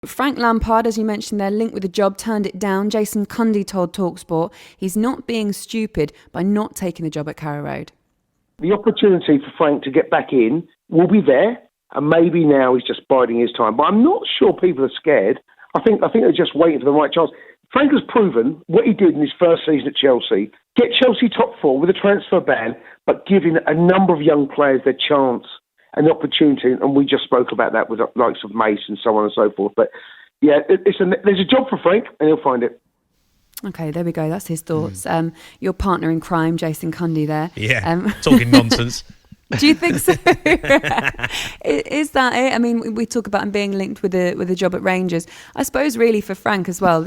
Frank Lampard, as you mentioned there, linked with the job, turned it down. Jason Cundy told talkSPORT he's not being stupid by not taking the job at Carrow Road. The opportunity for Frank to get back in will be there, and maybe now he's just biding his time. But I'm not sure people are scared. I think they're just waiting for the right chance. Frank has proven what he did in his first season at Chelsea, get Chelsea top four with a transfer ban, but giving a number of young players their chance and the opportunity. And we just spoke about that with the likes of Mace and so on and so forth. But yeah, there's a job for Frank, and he'll find it. Okay, there we go. That's his thoughts. Your partner in crime, Jason Cundy there. Yeah, talking nonsense. Do you think so? Is that it? I mean, we talk about him being linked with a job at Rangers. I suppose really for Frank as well,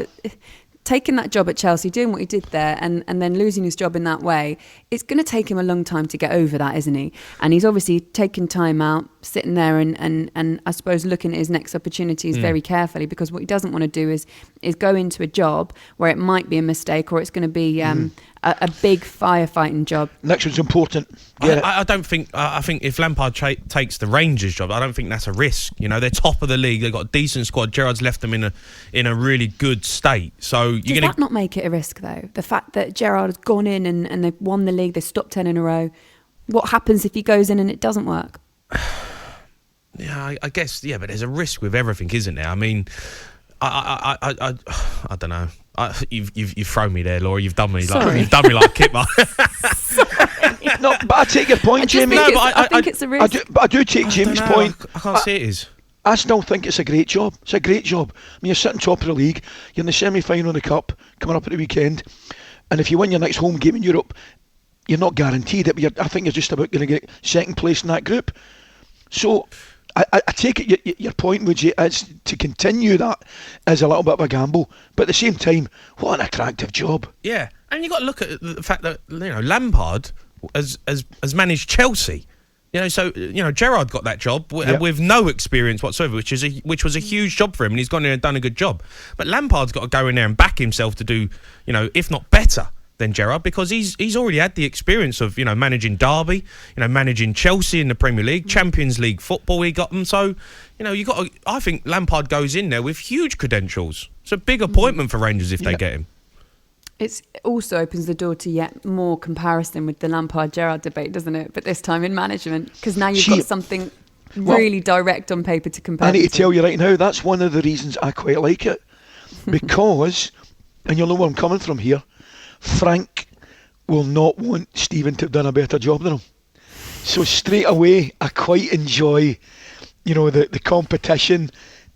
taking that job at Chelsea, doing what he did there and then losing his job in that way, it's going to take him a long time to get over that, isn't he? And he's obviously taken time out, sitting there and I suppose looking at his next opportunities very carefully, because what he doesn't want to do is go into a job where it might be a mistake or it's going to be a big firefighting job. Next one's important. I don't think. I think if Lampard takes the Rangers job, I don't think that's a risk. You know, they're top of the league. They've got a decent squad. Gerrard's left them in a really good state. So does that not make it a risk though? The fact that Gerrard has gone in and they've won the league, they've stopped 10 in a row. What happens if he goes in and it doesn't work? Yeah, I guess. Yeah, but there's a risk with everything, isn't there? I mean, I don't know. You've thrown me there, Laura. You've done me like Kipper. No, but I take your point, Jamie. I think it's a risk. I do take Jamie's point. I can't see it is. I still think it's a great job. It's a great job. I mean, you're sitting top of the league. You're in the semi-final of the Cup coming up at the weekend. And if you win your next home game in Europe, you're not guaranteed it. But I think you're just about going to get second place in that group. So I take it your point, would you, is to continue that is a little bit of a gamble. But at the same time, what an attractive job. Yeah. And you've got to look at the fact that, you know, Lampard has managed Chelsea. You know, so, you know, Gerrard got that job with no experience whatsoever, which was a huge job for him, and he's gone in and done a good job. But Lampard's got to go in there and back himself to do, you know, if not better than Gerrard, because he's already had the experience of, you know, managing Derby, you know, managing Chelsea in the Premier League, Champions League football he got them. So, you know, I think Lampard goes in there with huge credentials. It's a big appointment for Rangers if they get him. It also opens the door to yet more comparison with the Lampard-Gerrard debate, doesn't it? But this time in management, because now you've got something really direct on paper to compare. I need to tell you right now, that's one of the reasons I quite like it. Because, and you'll know where I'm coming from here, Frank will not want Stephen to have done a better job than him. So straight away, I quite enjoy, you know, the competition.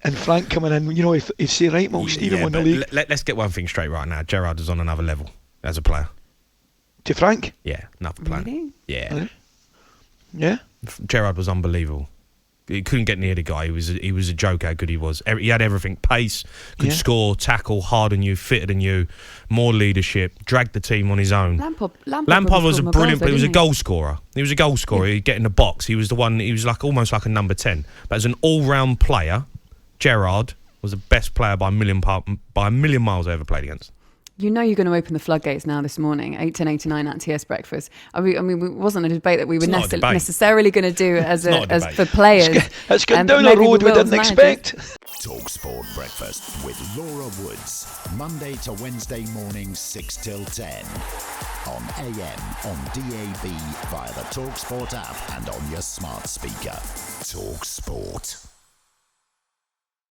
And Frank coming in, you know, if he'd say, right, well, Stephen won the league. Let's get one thing straight right now. Gerrard is on another level as a player. To Frank? Yeah, another player. Really? Yeah. Really? Yeah? Gerrard was unbelievable. He couldn't get near the guy. He was a joke how good he was. He had everything: pace, could score, tackle, harder than you, fitter than you, more leadership, dragged the team on his own. Lampard was a brilliant, but he was a goal scorer. He was a goal scorer. He'd get in the box. He was the one. He was like almost like a number 10. But as an all-round player, Gerrard was the best player by a million miles I ever played against. You know you're going to open the floodgates now this morning, 8:10:89 at TS Breakfast. I mean, it wasn't a debate that we were necessarily going to do as for players. It's gone down a road we didn't expect. talkSPORT Breakfast with Laura Woods, Monday to Wednesday mornings 6 till 10. On AM, on DAB, via the talkSPORT app and on your smart speaker. talkSPORT.